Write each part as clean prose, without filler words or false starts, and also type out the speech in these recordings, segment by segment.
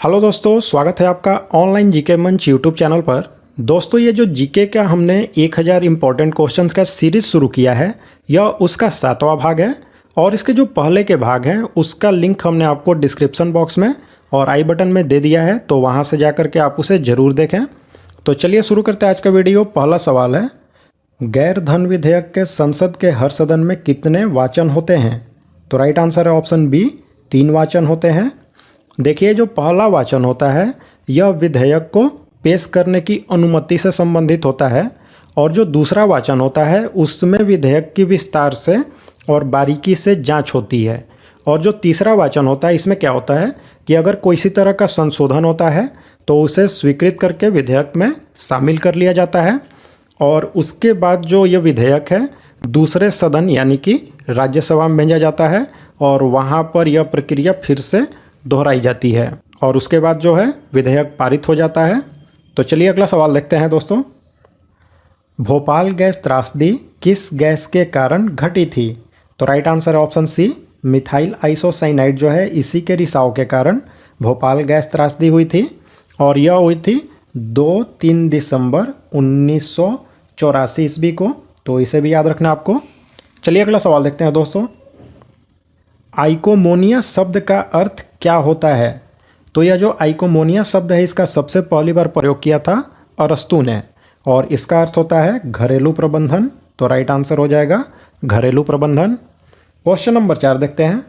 Hello दोस्तों, स्वागत है आपका ऑनलाइन जीके मंच यूट्यूब चैनल पर। दोस्तों, ये जो जीके का हमने 1000 इम्पोर्टेंट क्वेश्चंस का सीरीज़ शुरू किया है, यह उसका 7वां भाग है। और इसके जो पहले के भाग हैं उसका लिंक हमने आपको डिस्क्रिप्शन बॉक्स में और आई बटन में दे दिया है, तो वहाँ से जा कर के आप उसे ज़रूर देखें। तो चलिए शुरू करते हैं आज का वीडियो। पहला सवाल है, गैर धन विधेयक के संसद के हर सदन में कितने वाचन होते हैं? तो राइट आंसर है ऑप्शन बी, 3 वाचन होते हैं। देखिए, जो पहला वाचन होता है यह विधेयक को पेश करने की अनुमति से संबंधित होता है, और जो दूसरा वाचन होता है उसमें विधेयक की विस्तार से और बारीकी से जांच होती है। और जो तीसरा वाचन होता है इसमें क्या होता है कि अगर कोई इसी तरह का संशोधन होता है तो उसे स्वीकृत करके विधेयक में शामिल कर लिया जाता है, और उसके बाद जो ये विधेयक है दूसरे सदन यानी कि राज्यसभा में भेजा जाता है, और वहाँ पर यह प्रक्रिया फिर से दोहराई जाती है, और उसके बाद जो है विधेयक पारित हो जाता है। तो चलिए अगला सवाल देखते हैं दोस्तों। भोपाल गैस त्रासदी किस गैस के कारण घटी थी? तो राइट आंसर है ऑप्शन सी, मिथाइल आइसोसाइनाइड जो है इसी के रिसाव के कारण भोपाल गैस त्रासदी हुई थी, और यह हुई थी 2-3 दिसंबर 1984 ईस्वी को। तो इसे भी याद रखना आपको। चलिए अगला सवाल देखते हैं दोस्तों। आइकोमोनिया शब्द का अर्थ क्या होता है? तो यह जो आइकोमोनिया शब्द है इसका सबसे पहली बार प्रयोग किया था अरस्तु ने, और इसका अर्थ होता है घरेलू प्रबंधन। तो राइट आंसर हो जाएगा घरेलू प्रबंधन। क्वेश्चन नंबर 4 देखते हैं।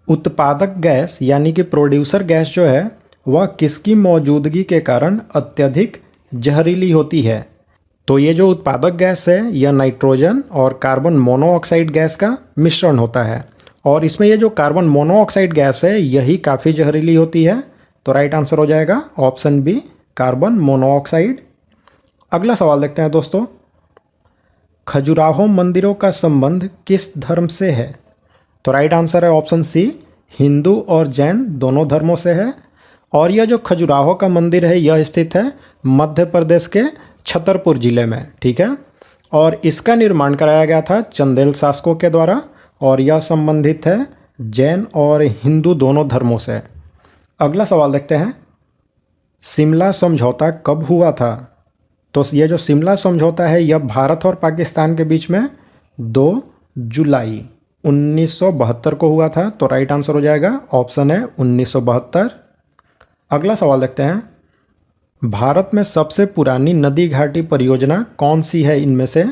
उत्पादक गैस यानी कि प्रोड्यूसर गैस जो है वह किसकी मौजूदगी के कारण अत्यधिक जहरीली होती है? तो ये जो उत्पादक गैस है यह नाइट्रोजन और कार्बन मोनोऑक्साइड गैस का मिश्रण होता है, और इसमें ये जो कार्बन मोनोऑक्साइड गैस है यही काफ़ी जहरीली होती है। तो राइट आंसर हो जाएगा ऑप्शन बी, कार्बन मोनोऑक्साइड। अगला सवाल देखते हैं दोस्तों। खजुराहो मंदिरों का संबंध किस धर्म से है? तो राइट आंसर है ऑप्शन सी, हिंदू और जैन दोनों धर्मों से है। और यह जो खजुराहो का मंदिर है यह स्थित है मध्य प्रदेश के छतरपुर जिले में, ठीक है। और इसका निर्माण कराया गया था चंदेल शासकों के द्वारा, और यह संबंधित है जैन और हिंदू दोनों धर्मों से। अगला सवाल देखते हैं। शिमला समझौता कब हुआ था? तो ये जो शिमला समझौता है यह भारत और पाकिस्तान के बीच में 2 जुलाई 1972 को हुआ था। तो राइट आंसर हो जाएगा ऑप्शन है 1972। अगला सवाल देखते हैं। भारत में सबसे पुरानी नदी घाटी परियोजना कौन सी है इनमें से?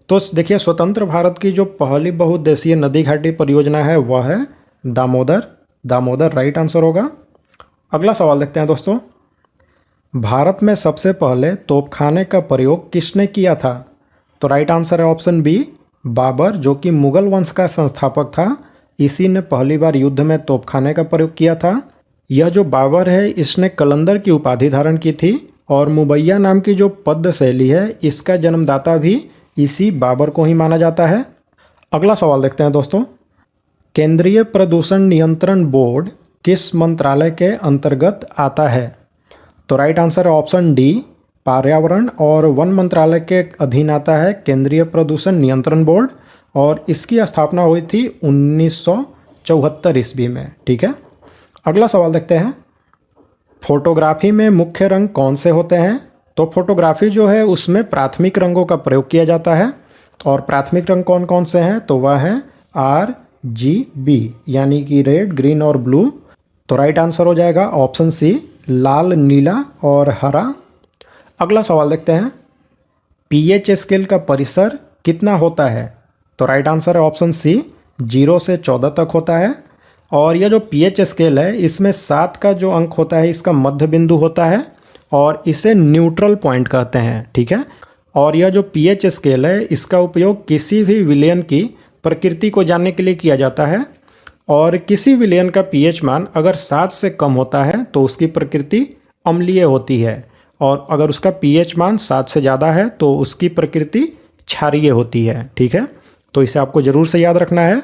तो देखिए, स्वतंत्र भारत की जो पहली बहुउद्देशीय नदी घाटी परियोजना है वह है दामोदर राइट आंसर होगा। अगला सवाल देखते हैं दोस्तों। भारत में सबसे पहले तोपखाने का प्रयोग किसने किया था? तो राइट आंसर है ऑप्शन बी, बाबर, जो कि मुगल वंश का संस्थापक था। इसी ने पहली बार युद्ध में तोपखाने का प्रयोग किया था। यह जो बाबर है इसने कलंदर की उपाधि धारण की थी, और मुबैया नाम की जो पद्य शैली है इसका जन्मदाता भी इसी बाबर को ही माना जाता है। अगला सवाल देखते हैं दोस्तों। केंद्रीय प्रदूषण नियंत्रण बोर्ड किस मंत्रालय के अंतर्गत आता है? तो राइट आंसर है ऑप्शन डी, पर्यावरण और वन मंत्रालय के अधीन आता है केंद्रीय प्रदूषण नियंत्रण बोर्ड, और इसकी स्थापना हुई थी 1974 ईस्वी में, ठीक है। अगला सवाल देखते हैं। फोटोग्राफी में मुख्य रंग कौन से होते हैं? तो फोटोग्राफी जो है उसमें प्राथमिक रंगों का प्रयोग किया जाता है, और प्राथमिक रंग कौन कौन से हैं? तो वह है RGB यानी कि रेड, ग्रीन और ब्लू। तो राइट आंसर हो जाएगा ऑप्शन सी, लाल, नीला और हरा। अगला सवाल देखते हैं। pH स्केल का परिसर कितना होता है? तो राइट आंसर है ऑप्शन सी, 0 से 14 तक होता है। और यह जो pH स्केल है इसमें 7 का जो अंक होता है इसका मध्य बिंदु होता है, और इसे न्यूट्रल पॉइंट कहते हैं, ठीक है। और यह जो pH स्केल है इसका उपयोग किसी भी विलयन की प्रकृति को जानने के लिए किया जाता है, और किसी विलयन का pH मान अगर 7 से कम होता है तो उसकी प्रकृति अम्लीय होती है, और अगर उसका pH मान 7 से ज़्यादा है तो उसकी प्रकृति क्षारीय होती है, ठीक है। तो इसे आपको ज़रूर से याद रखना है।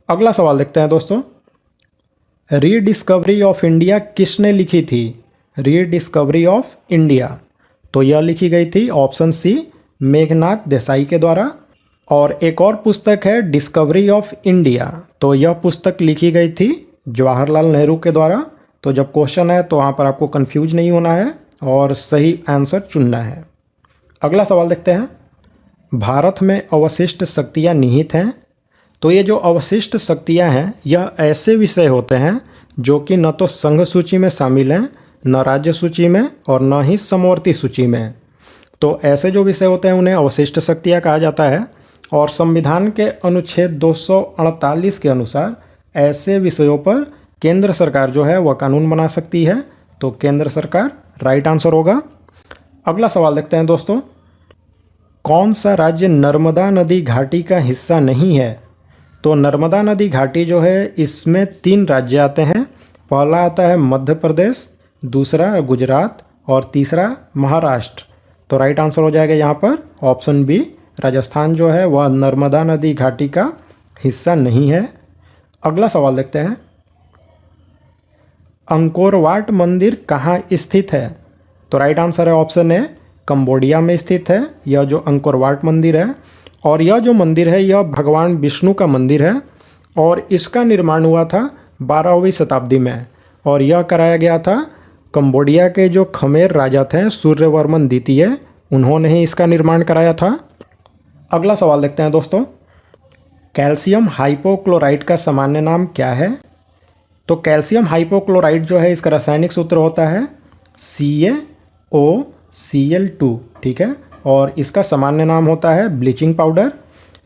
अगला सवाल देखते हैं दोस्तों। रीडिस्कवरी ऑफ इंडिया किसने लिखी थी? रीडिस्कवरी ऑफ इंडिया, तो यह लिखी गई थी ऑप्शन सी, मेघनाथ देसाई के द्वारा। और एक और पुस्तक है डिस्कवरी ऑफ इंडिया, तो यह पुस्तक लिखी गई थी जवाहरलाल नेहरू के द्वारा, तो जब क्वेश्चन है तो वहाँ पर आपको कंफ्यूज नहीं होना है और सही आंसर चुनना है। अगला सवाल देखते हैं, भारत में अवशिष्ट शक्तियाँ निहित हैं। तो ये जो अवशिष्ट शक्तियाँ हैं यह ऐसे विषय होते हैं जो कि न तो संघ सूची में शामिल हैं, न राज्य सूची में और न ही समवर्ती सूची में। तो ऐसे जो विषय होते हैं उन्हें अवशिष्ट शक्तियाँ कहा जाता है और संविधान के अनुच्छेद 248 के अनुसार ऐसे विषयों पर केंद्र सरकार जो है वह कानून बना सकती है। तो केंद्र सरकार राइट आंसर होगा। अगला सवाल देखते हैं दोस्तों, कौन सा राज्य नर्मदा नदी घाटी का हिस्सा नहीं है। तो नर्मदा नदी घाटी जो है इसमें 3 राज्य आते हैं। पहला आता है मध्य प्रदेश, दूसरा गुजरात और तीसरा महाराष्ट्र। तो राइट आंसर हो जाएगा यहाँ पर ऑप्शन बी, राजस्थान जो है वह नर्मदा नदी घाटी का हिस्सा नहीं है। अगला सवाल देखते हैं, अंकोर वाट मंदिर कहाँ स्थित है। तो राइट आंसर है ऑप्शन ए, कंबोडिया में स्थित है यह जो अंकोर वाट मंदिर है। और यह जो मंदिर है यह भगवान विष्णु का मंदिर है और इसका निर्माण हुआ था 12वीं शताब्दी में और यह कराया गया था कंबोडिया के जो खमेर राजा थे सूर्यवर्मन द्वितीय, उन्होंने ही इसका निर्माण कराया था। अगला सवाल देखते हैं दोस्तों, कैल्शियम हाइपोक्लोराइड का सामान्य नाम क्या है। तो कैल्शियम हाइपोक्लोराइड जो है इसका रासायनिक सूत्र होता है CaOCl2, ठीक है, और इसका सामान्य नाम होता है ब्लीचिंग पाउडर।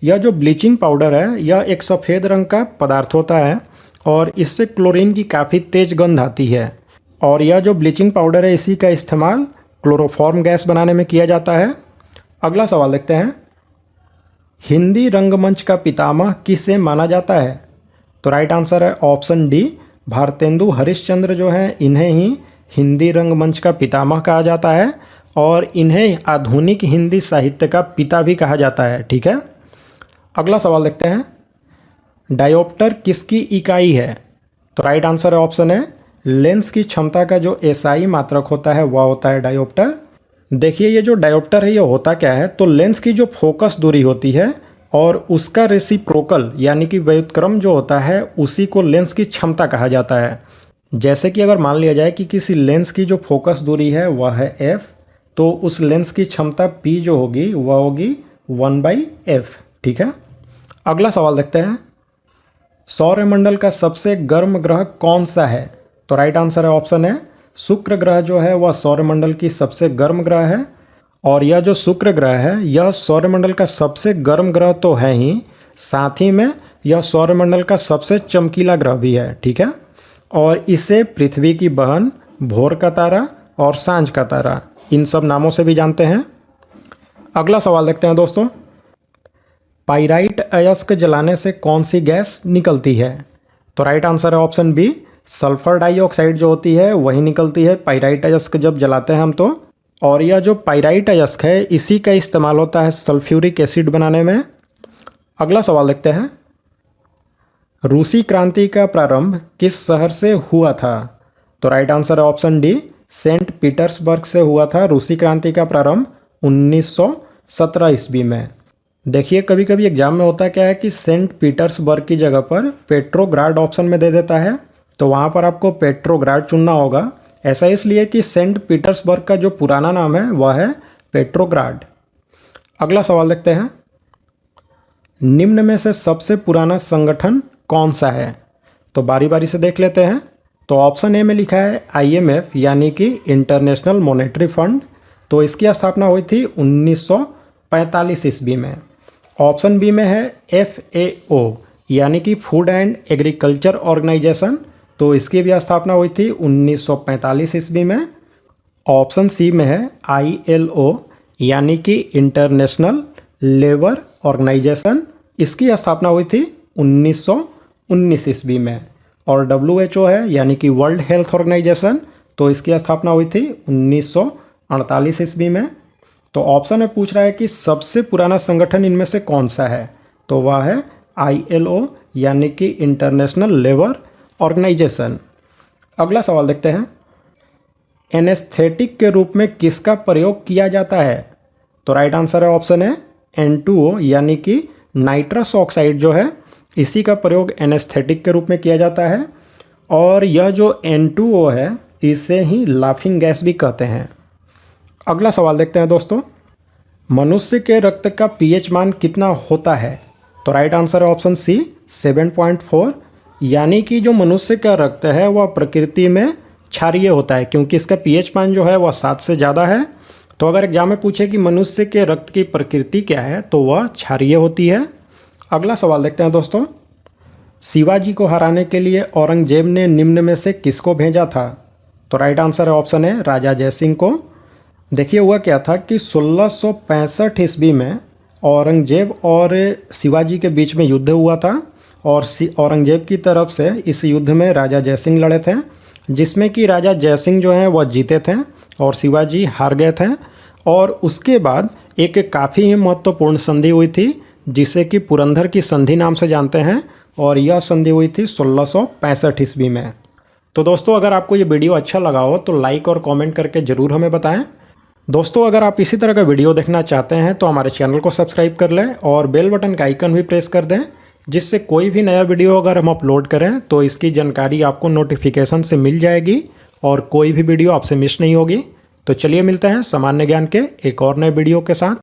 यह जो ब्लीचिंग पाउडर है यह एक सफ़ेद रंग का पदार्थ होता है और इससे क्लोरीन की काफ़ी तेज गंध आती है और यह जो ब्लीचिंग पाउडर है इसी का इस्तेमाल क्लोरोफॉर्म गैस बनाने में किया जाता है। अगला सवाल देखते हैं, हिंदी रंगमंच का पितामह किसे माना जाता है। तो राइट आंसर है ऑप्शन डी, भारतेंदु हरिश्चंद्र जो हैं इन्हें ही हिंदी रंगमंच का पितामह कहा जाता है और इन्हें आधुनिक हिंदी साहित्य का पिता भी कहा जाता है, ठीक है। अगला सवाल देखते हैं, डायोप्टर किसकी इकाई है। तो राइट आंसर है ऑप्शन है, लेंस की क्षमता का जो एसआई मात्रक होता है वह होता है डायोप्टर। देखिए ये जो डायोप्टर है ये होता क्या है, तो लेंस की जो फोकस दूरी होती है और उसका रेसिप्रोकल यानी कि व्युत्क्रम जो होता है उसी को लेंस की क्षमता कहा जाता है। जैसे कि अगर मान लिया जाए कि किसी लेंस की जो फोकस दूरी है वह है f, तो उस लेंस की क्षमता p जो होगी वह होगी 1/f, ठीक है। अगला सवाल देखते हैं, सौरमंडल का सबसे गर्म ग्रह कौन सा है। तो राइट आंसर है ऑप्शन है, शुक्र ग्रह जो है वह सौरमंडल की सबसे गर्म ग्रह है और यह जो शुक्र ग्रह है यह सौरमंडल का सबसे गर्म ग्रह तो है ही, साथ ही में यह सौरमंडल का सबसे चमकीला ग्रह भी है, ठीक है। और इसे पृथ्वी की बहन, भोर का तारा और सांझ का तारा इन सब नामों से भी जानते हैं। अगला सवाल देखते हैं दोस्तों, पाइराइट अयस्क जलाने से कौन सी गैस निकलती है। तो राइट आंसर है ऑप्शन बी, सल्फर डाइऑक्साइड जो होती है वही निकलती है पाइराइट अयस्क जब जलाते हैं हम तो। और यह जो पाइराइट अयस्क है इसी का इस्तेमाल होता है सल्फ्यूरिक एसिड बनाने में। अगला सवाल देखते हैं, रूसी क्रांति का प्रारंभ किस शहर से हुआ था। तो राइट आंसर है ऑप्शन डी, सेंट पीटर्सबर्ग से हुआ था रूसी क्रांति का प्रारंभ 1917 ईस्वी में। देखिए कभी कभी एग्जाम में होता क्या है कि सेंट पीटर्सबर्ग की जगह पर पेट्रोग्राड ऑप्शन में दे देता है, तो वहाँ पर आपको पेट्रोग्राड चुनना होगा। ऐसा इसलिए कि सेंट पीटर्सबर्ग का जो पुराना नाम है वह है पेट्रोग्राड। अगला सवाल देखते हैं, निम्न में से सबसे पुराना संगठन कौन सा है। तो बारी बारी से देख लेते हैं। तो ऑप्शन ए में लिखा है IMF यानी कि इंटरनेशनल मॉनेटरी फंड, तो इसकी स्थापना हुई थी 1945 ईस्वी में। ऑप्शन बी में है FAO यानी कि फूड एंड एग्रीकल्चर ऑर्गेनाइजेशन, तो इसकी भी स्थापना हुई थी 1945 ईस्वी में। ऑप्शन सी में है ILO यानी कि इंटरनेशनल लेबर ऑर्गेनाइजेशन, इसकी स्थापना हुई थी 1919 ईस्वी में। और WHO है यानी कि वर्ल्ड हेल्थ ऑर्गेनाइजेशन, तो इसकी स्थापना हुई थी 1948 ईस्वी में। तो ऑप्शन में पूछ रहा है कि सबसे पुराना संगठन इनमें से कौन सा है, तो वह है ILO यानी कि इंटरनेशनल लेबर ऑर्गेनाइजेशन। अगला सवाल देखते हैं, एनेस्थेटिक के रूप में किसका प्रयोग किया जाता है। तो राइट आंसर है ऑप्शन है N2O यानी कि नाइट्रस ऑक्साइड जो है इसी का प्रयोग एनेस्थेटिक के रूप में किया जाता है। और यह जो N2O है इसे ही लाफिंग गैस भी कहते हैं। अगला सवाल देखते हैं दोस्तों, मनुष्य के रक्त का पीएच मान कितना होता है? तो राइट आंसर है ऑप्शन सी 7.4, यानी कि जो मनुष्य का रक्त है वह प्रकृति में क्षारीय होता है क्योंकि इसका पीएच मान जो है वह 7 से ज़्यादा है। तो अगर एग्जाम में पूछे कि मनुष्य के रक्त की प्रकृति क्या है तो वह क्षारीय होती है। अगला सवाल देखते हैं दोस्तों, शिवाजी को हराने के लिए औरंगजेब ने निम्न में से किसको भेजा था? तो राइट आंसर है ऑप्शन है राजा जयसिंह को। देखिए हुआ क्या था कि 1665 ईस्वी में औरंगजेब और शिवाजी के बीच में युद्ध हुआ था और औरंगजेब की तरफ से इस युद्ध में राजा जयसिंह लड़े थे, जिसमें कि राजा जयसिंह जो हैं वह जीते थे और शिवाजी हार गए थे। और उसके बाद एक काफ़ी ही महत्वपूर्ण संधि हुई थी जिसे कि पुरंदर की संधि नाम से जानते हैं और यह संधि हुई थी 1665 ईस्वी में। तो दोस्तों अगर आपको ये वीडियो अच्छा लगा हो तो लाइक और कमेंट करके ज़रूर हमें बताएं। दोस्तों अगर आप इसी तरह का वीडियो देखना चाहते हैं तो हमारे चैनल को सब्सक्राइब कर लें और बेल बटन का आइकन भी प्रेस कर दें, जिससे कोई भी नया वीडियो अगर हम अपलोड करें तो इसकी जानकारी आपको नोटिफिकेशन से मिल जाएगी और कोई भी वीडियो आपसे मिस नहीं होगी। तो चलिए मिलते हैं सामान्य ज्ञान के एक और नए वीडियो के साथ।